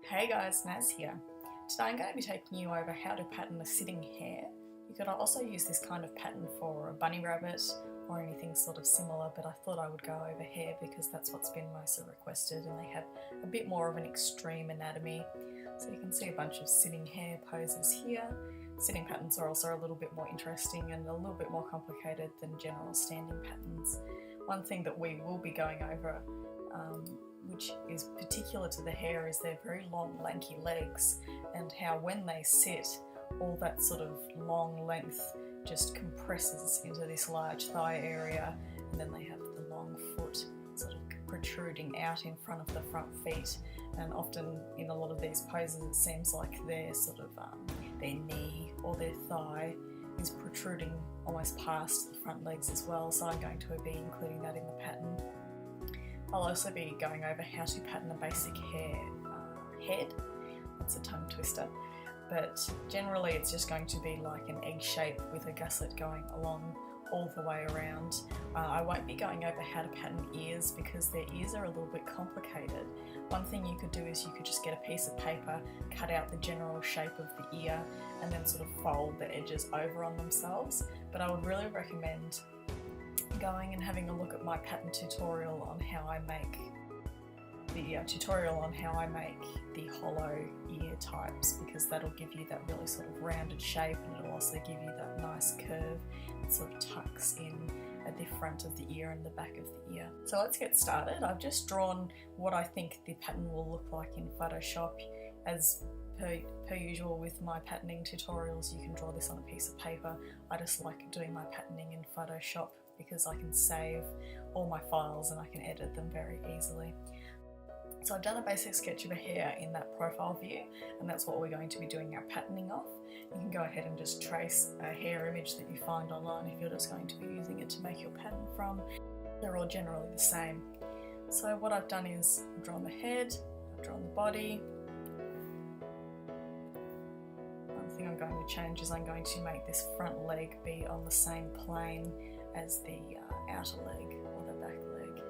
Hey guys, Naz here. Today I'm going to be taking you over how to pattern a sitting hare. You could also use this kind of pattern for a bunny rabbit or anything sort of similar, but I thought I would go over hare because that's what's been mostly requested and they have a bit more of an extreme anatomy. So you can see a bunch of sitting hare poses here. Sitting patterns are also a little bit more interesting and a little bit more complicated than general standing patterns. One thing that we will be going over which is particular to the hare is their very long lanky legs and how when they sit all that sort of long length just compresses into this large thigh area, and then they have the long foot sort of protruding out in front of the front feet, and often in a lot of these poses it seems like their sort of their knee or their thigh is protruding almost past the front legs as well, so I'm going to be including that in the pattern. I'll also be going over how to pattern a basic hare head. That's a tongue twister, but generally it's just going to be like an egg shape with a gusset going along all the way around. I won't be going over how to pattern ears because their ears are a little bit complicated. One thing you could do is you could just get a piece of paper, cut out the general shape of the ear and then sort of fold the edges over on themselves, but I would really recommend going and having a look at my pattern tutorial on how I make the hollow ear types, because that'll give you that really sort of rounded shape and it'll also give you that nice curve that sort of tucks in at the front of the ear and the back of the ear. So let's get started. I've just drawn what I think the pattern will look like in Photoshop. As per usual with my patterning tutorials, you can draw this on a piece of paper. I just like doing my patterning in Photoshop because I can save all my files and I can edit them very easily. So I've done a basic sketch of a hare in that profile view, and that's what we're going to be doing our patterning of. You can go ahead and just trace a hare image that you find online if you're just going to be using it to make your pattern from. They're all generally the same. So what I've done is I've drawn the head, I've drawn the body. One thing I'm going to change is I'm going to make this front leg be on the same plane as the outer leg or the back leg.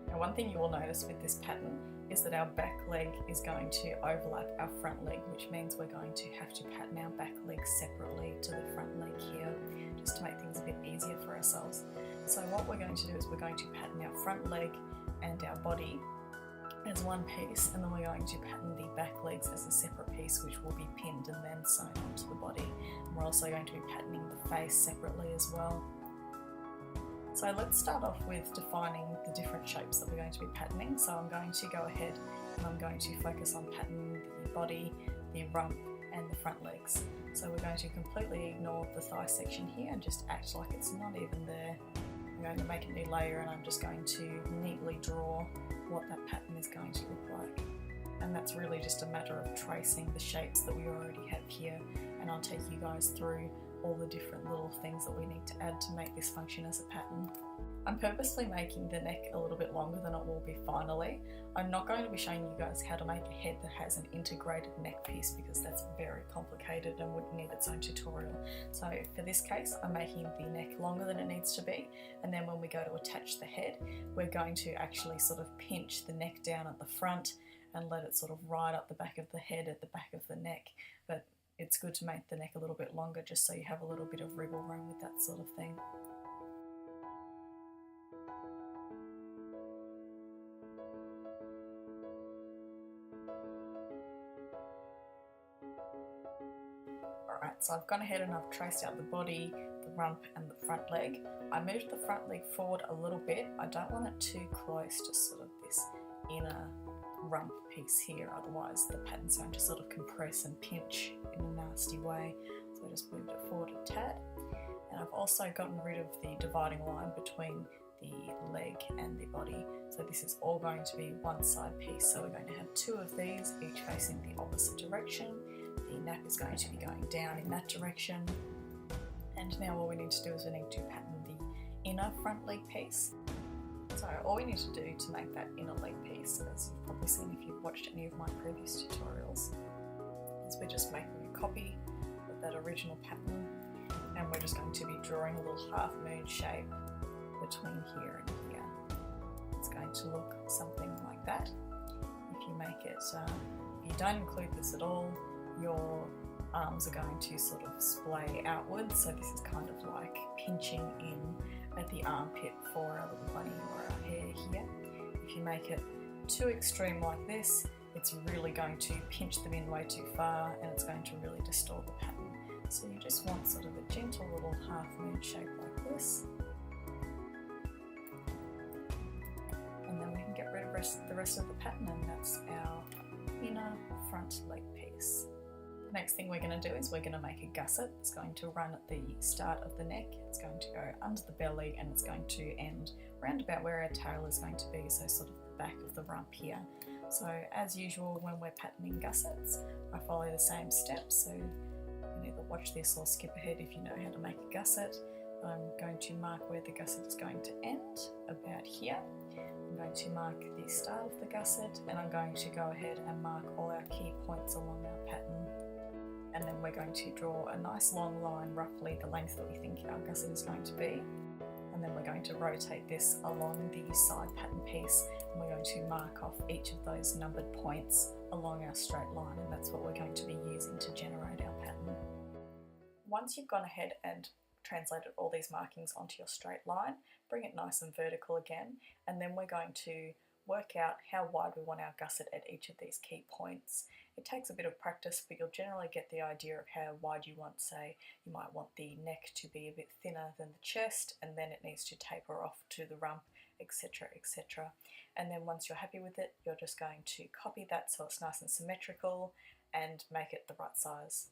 Now one thing you will notice with this pattern is that our back leg is going to overlap our front leg, which means we're going to have to pattern our back leg separately to the front leg here, just to make things a bit easier for ourselves. So what we're going to do is we're going to pattern our front leg and our body as one piece, and then we're going to pattern the back legs as a separate piece, which will be pinned and then sewn onto the body. And we're also going to be patterning the face separately as well. So let's start off with defining the different shapes that we're going to be patterning. So I'm going to go ahead and I'm going to focus on patterning the body, the rump and the front legs. So we're going to completely ignore the thigh section here and just act like it's not even there. I'm going to make a new layer and I'm just going to neatly draw what that pattern is going to look like. And that's really just a matter of tracing the shapes that we already have here, and I'll take you guys through all the different little things that we need to add to make this function as a pattern. I'm purposely making the neck a little bit longer than it will be finally. I'm not going to be showing you guys how to make a head that has an integrated neck piece because that's very complicated and would need its own tutorial. So for this case, I'm making the neck longer than it needs to be, and then when we go to attach the head, we're going to actually sort of pinch the neck down at the front and let it sort of ride up the back of the head at the back of the neck. But it's good to make the neck a little bit longer just so you have a little bit of wriggle room with that sort of thing. Alright, so I've gone ahead and I've traced out the body, the rump and the front leg. I moved the front leg forward a little bit. I don't want it too close to sort of this inner rump piece here, otherwise the pattern's going to sort of compress and pinch in a nasty way. So I just moved it forward a tad, and I've also gotten rid of the dividing line between the leg and the body, so this is all going to be one side piece. So we're going to have two of these, each facing the opposite direction. The nap is going to be going down in that direction, and now all we need to do is we need to pattern the inner front leg piece. So all we need to do to make that inner leg piece, as you've probably seen if you've watched any of my previous tutorials, is we're just making a copy of that original pattern, and we're just going to be drawing a little half moon shape between here and here. It's going to look something like that. If you make it If you don't include this at all, your arms are going to sort of splay outwards, so this is kind of like pinching in at the armpit for our little bunny or our hare here. If you make it too extreme like this, it's really going to pinch them in way too far and it's going to really distort the pattern. So you just want sort of a gentle little half moon shape like this. And then we can get rid of the rest of the pattern, and that's our inner front leg piece. The next thing we're going to do is we're going to make a gusset. It's going to run at the start of the neck, it's going to go under the belly, and it's going to end round about where our tail is going to be, so sort of the back of the rump here. So as usual when we're patterning gussets, I follow the same steps, so you can either watch this or skip ahead if you know how to make a gusset. I'm going to mark where the gusset is going to end, about here. I'm going to mark the start of the gusset, and I'm going to go ahead and mark all our key points along our pattern. And then we're going to draw a nice long line, roughly the length that we think our gusset is going to be. And then we're going to rotate this along the side pattern piece, and we're going to mark off each of those numbered points along our straight line, and that's what we're going to be using to generate our pattern. Once you've gone ahead and translated all these markings onto your straight line, bring it nice and vertical again, and then we're going to work out how wide we want our gusset at each of these key points. It takes a bit of practice, but you'll generally get the idea of how wide you want. Say you might want the neck to be a bit thinner than the chest, and then it needs to taper off to the rump, etc, etc. And then once you're happy with it, you're just going to copy that so it's nice and symmetrical and make it the right size.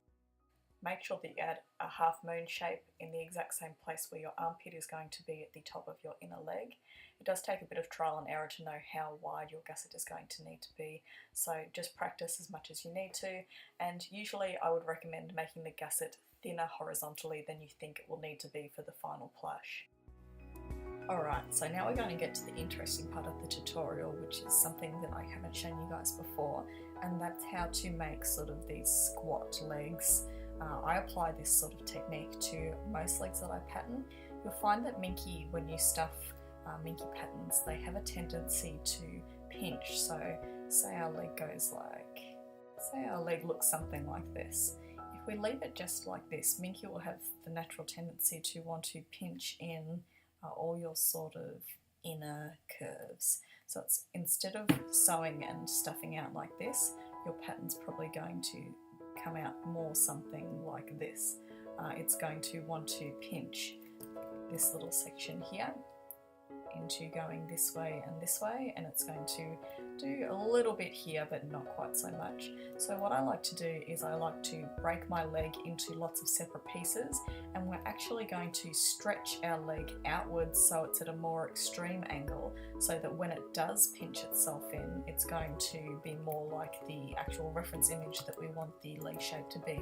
Make sure that you add a half moon shape in the exact same place where your armpit is going to be at the top of your inner leg. It does take a bit of trial and error to know how wide your gusset is going to need to be, so just practice as much as you need to, and usually I would recommend making the gusset thinner horizontally than you think it will need to be for the final plush. Alright, so now we're going to get to the interesting part of the tutorial, which is something that I haven't shown you guys before, and that's how to make sort of these squat legs. I apply this sort of technique to most legs that I pattern. You'll find that minky, when you stuff minky patterns, they have a tendency to pinch. So say our leg looks something like this. If we leave it just like this, minky will have the natural tendency to want to pinch in all your sort of inner curves. So it's, instead of sewing and stuffing out like this, your pattern's probably going to come out more something like this. It's going to want to pinch this little section here into going this way, and it's going to do a little bit here but not quite so much. So what I like to do is I like to break my leg into lots of separate pieces, and we're actually going to stretch our leg outwards so it's at a more extreme angle, so that when it does pinch itself in, it's going to be more like the actual reference image that we want the leg shape to be.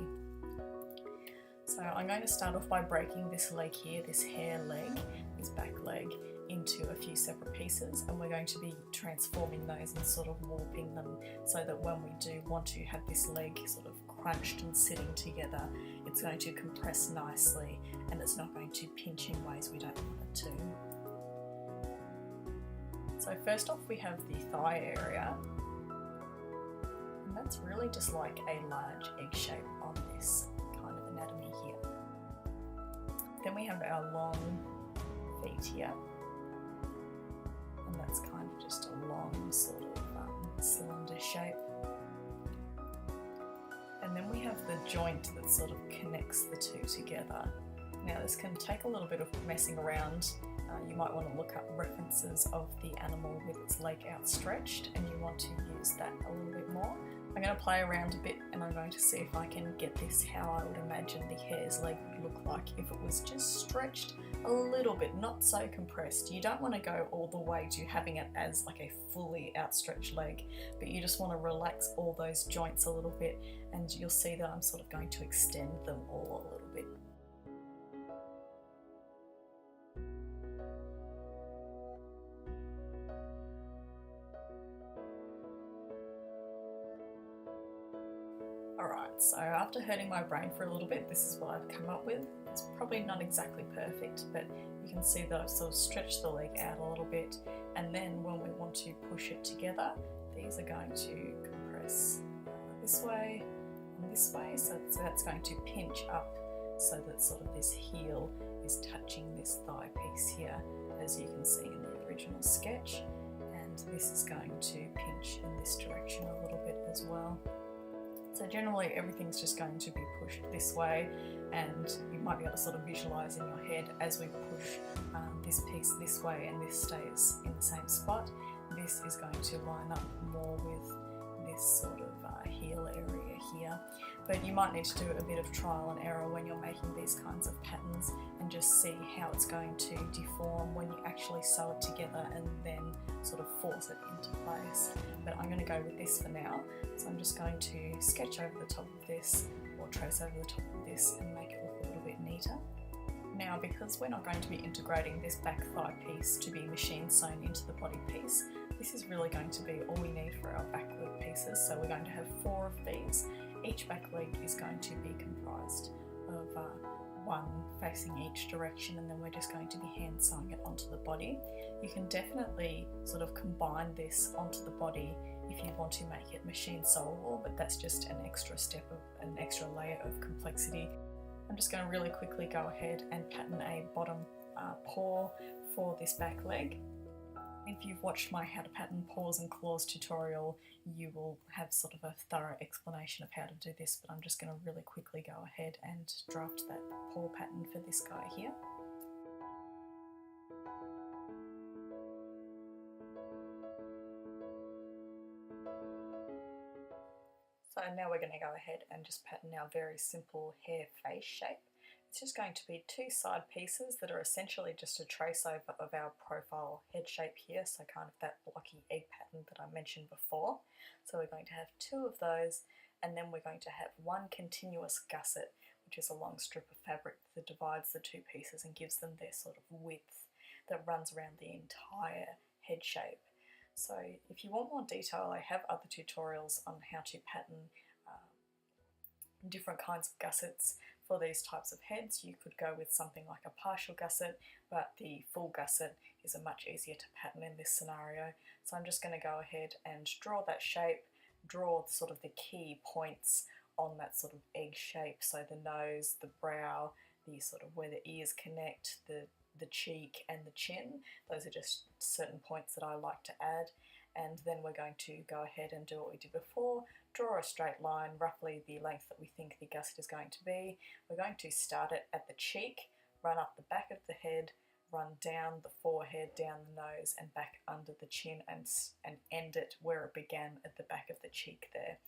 So I'm going to start off by breaking this leg here, this hare leg, this back leg, into a few separate pieces, and we're going to be transforming those and sort of warping them so that when we do want to have this leg sort of crunched and sitting together, it's going to compress nicely and it's not going to pinch in ways we don't want it to. So first off, we have the thigh area, and that's really just like a large egg shape on this kind of anatomy here. Then we have our long feet here, and that's kind of just a long sort of cylinder shape. And then we have the joint that sort of connects the two together. Now this can take a little bit of messing around. You might want to look up references of the animal with its leg outstretched, and you want to use that a little bit more. I'm going to play around a bit and I'm going to see if I can get this how I would imagine the hare's leg would look like if it was just stretched a little bit, not so compressed. You don't want to go all the way to having it as like a fully outstretched leg, but you just want to relax all those joints a little bit, and you'll see that I'm sort of going to extend them all a little bit. Alright, so after hurting my brain for a little bit, this is what I've come up with. It's probably not exactly perfect, but you can see that I've sort of stretched the leg out a little bit, and then when we want to push it together, these are going to compress this way and this way, so that's going to pinch up so that sort of this heel is touching this thigh piece here, as you can see in the original sketch, and this is going to pinch in this direction a little bit as well. So generally everything's just going to be pushed this way, and you might be able to sort of visualise in your head as we push this piece this way and this stays in the same spot, this is going to line up more with this sort of heel area here. But you might need to do a bit of trial and error when you're making these kinds of patterns and just see how it's going to deform when you actually sew it together and then sort of force it into place. But I'm going to go with this for now, so I'm just going to sketch over the top of this or trace over the top of this and make it look a little bit neater. Now, because we're not going to be integrating this back thigh piece to be machine sewn into the body piece, this is really going to be all we need for our back leg pieces. So we're going to have 4 of these. Each back leg is going to be comprised of one facing each direction, and then we're just going to be hand sewing it onto the body. You can definitely sort of combine this onto the body if you want to make it machine sewable, but that's just an extra step of an extra layer of complexity. I'm just going to really quickly go ahead and pattern a bottom paw for this back leg. If you've watched my How to Pattern Paws and Claws tutorial, you will have sort of a thorough explanation of how to do this, but I'm just going to really quickly go ahead and draft that paw pattern for this guy here. So now we're going to go ahead and just pattern our very simple hare face shape. It's just going to be 2 side pieces that are essentially just a trace over of our profile head shape here, so kind of that blocky egg pattern that I mentioned before. So we're going to have 2 of those, and then we're going to have 1 continuous gusset, which is a long strip of fabric that divides the 2 pieces and gives them their sort of width that runs around the entire head shape. So if you want more detail, I have other tutorials on how to pattern different kinds of gussets for these types of heads. You could go with something like a partial gusset, but the full gusset is a much easier to pattern in this scenario. So I'm just going to go ahead and draw that shape, draw sort of the key points on that sort of egg shape, so the nose, the brow, the sort of where the ears connect, the cheek and the chin. Those are just certain points that I like to add. And then we're going to go ahead and do what we did before, draw a straight line, roughly the length that we think the gusset is going to be. We're going to start it at the cheek, run up the back of the head, run down the forehead, down the nose and back under the chin, and end it where it began at the back of the cheek there.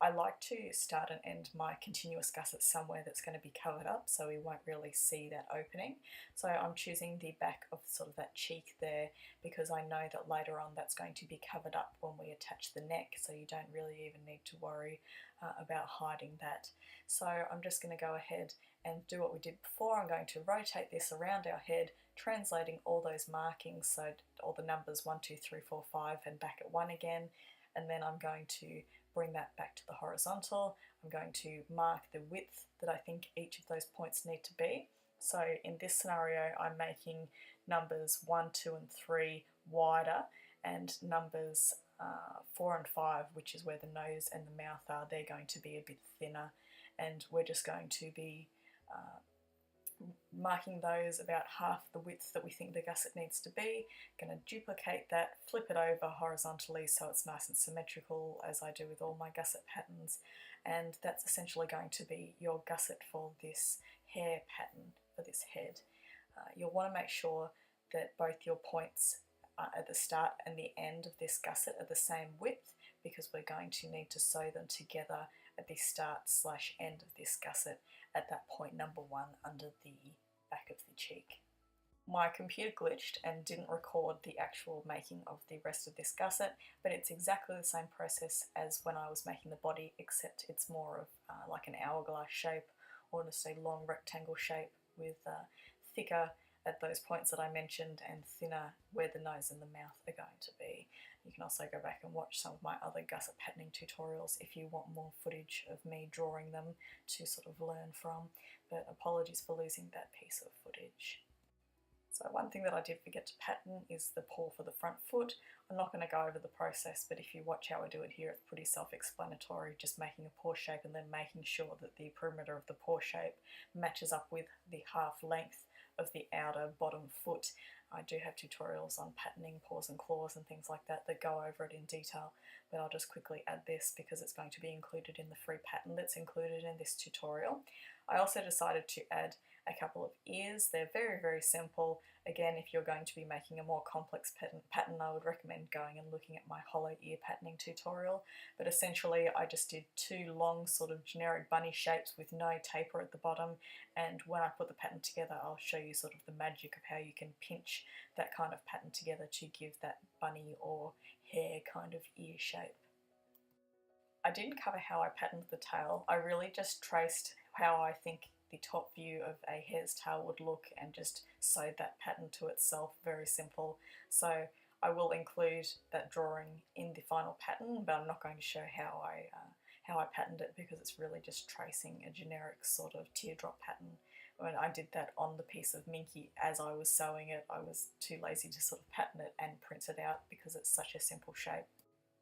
I like to start and end my continuous gusset somewhere that's going to be covered up so we won't really see that opening. So I'm choosing the back of sort of that cheek there because I know that later on that's going to be covered up when we attach the neck, so you don't really even need to worry about hiding that. So I'm just going to go ahead and do what we did before. I'm going to rotate this around our head, translating all those markings, so all the numbers 1, 2, 3, 4, 5 and back at 1 again, and then I'm going to bring that back to the horizontal. I'm going to mark the width that I think each of those points need to be. So in this scenario I'm making numbers 1, 2 and 3 wider, and numbers 4 and 5, which is where the nose and the mouth are, they're going to be a bit thinner, and we're just going to be marking those about half the width that we think the gusset needs to be. Going to duplicate that, flip it over horizontally so it's nice and symmetrical, as I do with all my gusset patterns, and that's essentially going to be your gusset for this hare pattern for this head. You'll want to make sure that both your points at the start and the end of this gusset are the same width, because we're going to need to sew them together at the start/end of this gusset at that point number 1 under the back of the cheek. My computer glitched and didn't record the actual making of the rest of this gusset, but it's exactly the same process as when I was making the body, except it's more of like an hourglass shape, or just a long rectangle shape with thicker at those points that I mentioned and thinner where the nose and the mouth are going to be. You can also go back and watch some of my other gusset patterning tutorials if you want more footage of me drawing them to sort of learn from, but apologies for losing that piece of footage. So one thing that I did forget to pattern is the paw for the front foot. I'm not going to go over the process, but if you watch how I do it here, it's pretty self-explanatory, just making a paw shape and then making sure that the perimeter of the paw shape matches up with the half length of the outer bottom foot. I do have tutorials on patterning paws and claws and things like that that go over it in detail, but I'll just quickly add this because it's going to be included in the free pattern that's included in this tutorial. I also decided to add a couple of ears. They're very, very simple. Again, if you're going to be making a more complex pattern, I would recommend going and looking at my hollow ear patterning tutorial. But essentially, I just did two long sort of generic bunny shapes with no taper at the bottom. And when I put the pattern together, I'll show you sort of the magic of how you can pinch that kind of pattern together to give that bunny or hare kind of ear shape. I didn't cover how I patterned the tail. I really just traced how I think the top view of a hare's tail would look and just sewed that pattern to itself. Very simple. So I will include that drawing in the final pattern, but I'm not going to show how I patterned it because it's really just tracing a generic sort of teardrop pattern. When I did that on the piece of Minky as I was sewing it, I was too lazy to sort of pattern it and print it out because it's such a simple shape.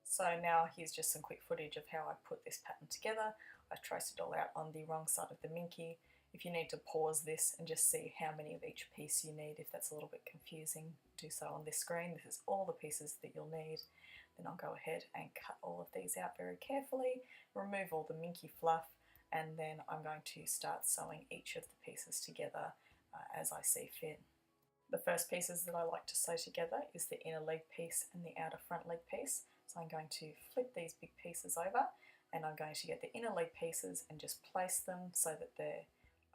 So now here's just some quick footage of how I put this pattern together. I've traced it all out on the wrong side of the Minky. If you need to pause this and just see how many of each piece you need, if that's a little bit confusing, do so on this screen. This is all the pieces that you'll need. Then I'll go ahead and cut all of these out very carefully, remove all the Minky fluff, and then I'm going to start sewing each of the pieces together as I see fit. The first pieces that I like to sew together is the inner leg piece and the outer front leg piece. So I'm going to flip these big pieces over and I'm going to get the inner leg pieces and just place them so that they're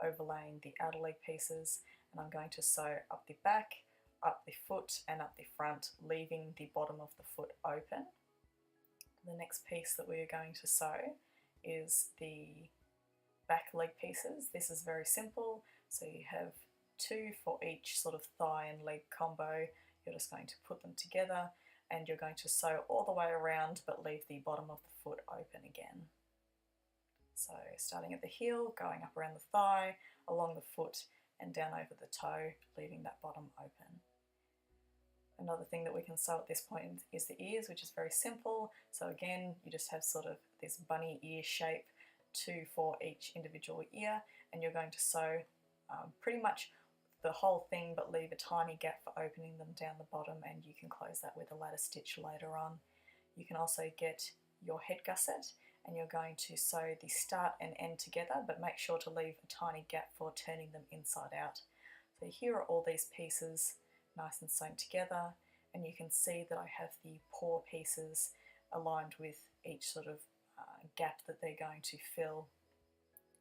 overlaying the outer leg pieces, and I'm going to sew up the back, up the foot and up the front, leaving the bottom of the foot open. The next piece that we are going to sew is the back leg pieces. This is very simple, so you have two for each sort of thigh and leg combo. You're just going to put them together and you're going to sew all the way around but leave the bottom of the foot open again. So starting at the heel, going up around the thigh, along the foot and down over the toe, leaving that bottom open. Another thing that we can sew at this point is the ears, which is very simple. So again, you just have sort of this bunny ear shape, two for each individual ear, and you're going to sew pretty much the whole thing but leave a tiny gap for opening them down the bottom, and you can close that with a ladder stitch later on. You can also get your head gusset and you're going to sew the start and end together, but make sure to leave a tiny gap for turning them inside out. So here are all these pieces nice and sewn together, and you can see that I have the paw pieces aligned with each sort of gap that they're going to fill.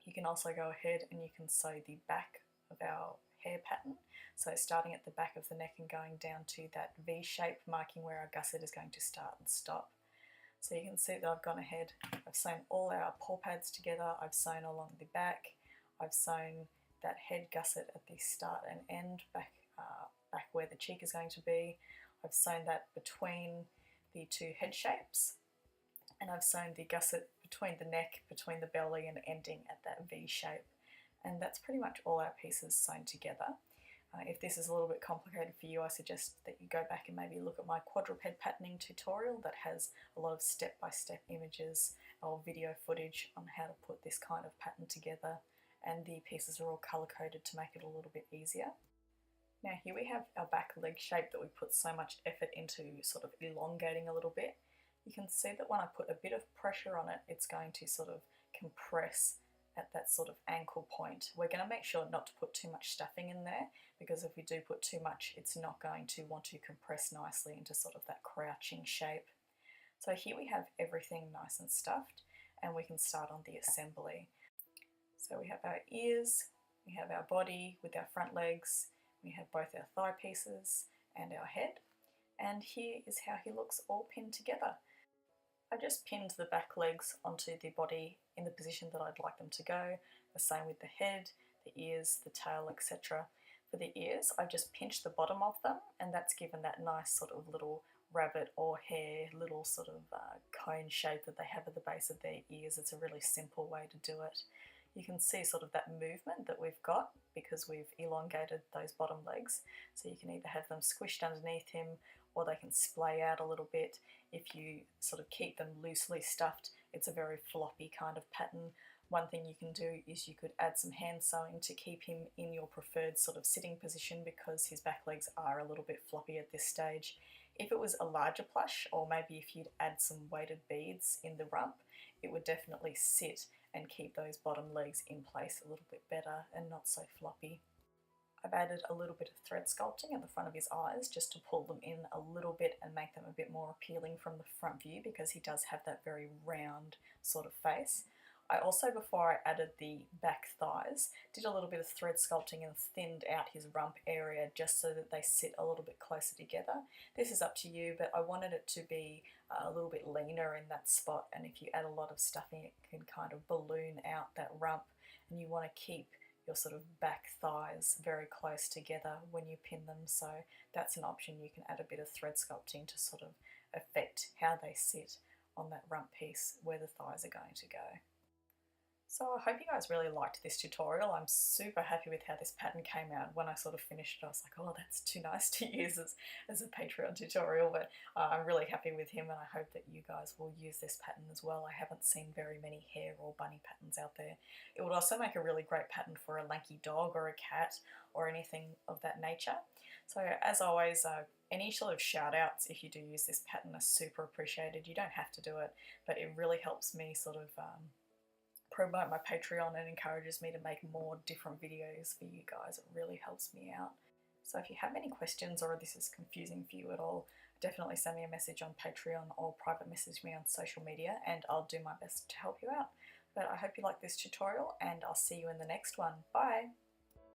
You can also go ahead and you can sew the back of our hare pattern, so starting at the back of the neck and going down to that V shape, marking where our gusset is going to start and stop. So you can see that I've gone ahead, I've sewn all our paw pads together, I've sewn along the back, I've sewn that head gusset at the start and end, back where the cheek is going to be. I've sewn that between the two head shapes, and I've sewn the gusset between the neck, between the belly, and ending at that V shape. And that's pretty much all our pieces sewn together. If this is a little bit complicated for you, I suggest that you go back and maybe look at my quadruped patterning tutorial that has a lot of step-by-step images or video footage on how to put this kind of pattern together, and the pieces are all colour-coded to make it a little bit easier. Now here we have our back leg shape that we put so much effort into sort of elongating a little bit. You can see that when I put a bit of pressure on it, it's going to sort of compress at that sort of ankle point. We're going to make sure not to put too much stuffing in there, because if we do put too much, it's not going to want to compress nicely into sort of that crouching shape. So here we have everything nice and stuffed, and we can start on the assembly. So we have our ears, we have our body with our front legs, we have both our thigh pieces and our head, and here is how he looks all pinned together. I just pinned the back legs onto the body in the position that I'd like them to go. The same with the head, the ears, the tail, etc. For the ears, I just pinched the bottom of them, and that's given that nice sort of little rabbit or hare, little sort of cone shape that they have at the base of their ears. It's a really simple way to do it. You can see sort of that movement that we've got because we've elongated those bottom legs. So you can either have them squished underneath him or they can splay out a little bit. If you sort of keep them loosely stuffed, it's a very floppy kind of pattern. One thing you can do is you could add some hand sewing to keep him in your preferred sort of sitting position, because his back legs are a little bit floppy at this stage. If it was a larger plush, or maybe if you'd add some weighted beads in the rump, it would definitely sit and keep those bottom legs in place a little bit better and not so floppy. I've added a little bit of thread sculpting at the front of his eyes just to pull them in a little bit and make them a bit more appealing from the front view, because he does have that very round sort of face. I also, before I added the back thighs, did a little bit of thread sculpting and thinned out his rump area just so that they sit a little bit closer together. This is up to you, but I wanted it to be a little bit leaner in that spot, and if you add a lot of stuffing it can kind of balloon out that rump, and you want to keep your sort of back thighs very close together when you pin them, so that's an option. You can add a bit of thread sculpting to sort of affect how they sit on that rump piece where the thighs are going to go. So I hope you guys really liked this tutorial. I'm super happy with how this pattern came out. When I sort of finished it, I was like, oh, that's too nice to use as a Patreon tutorial, but I'm really happy with him, and I hope that you guys will use this pattern as well. I haven't seen very many hare or bunny patterns out there. It would also make a really great pattern for a lanky dog or a cat or anything of that nature. So as always, any sort of shout outs if you do use this pattern are super appreciated. You don't have to do it, but it really helps me sort of promote my Patreon and encourages me to make more different videos for you guys. It really helps me out. So if you have any questions or this is confusing for you at all, definitely send me a message on Patreon or private message me on social media, and I'll do my best to help you out. But I hope you like this tutorial, and I'll see you in the next one. Bye!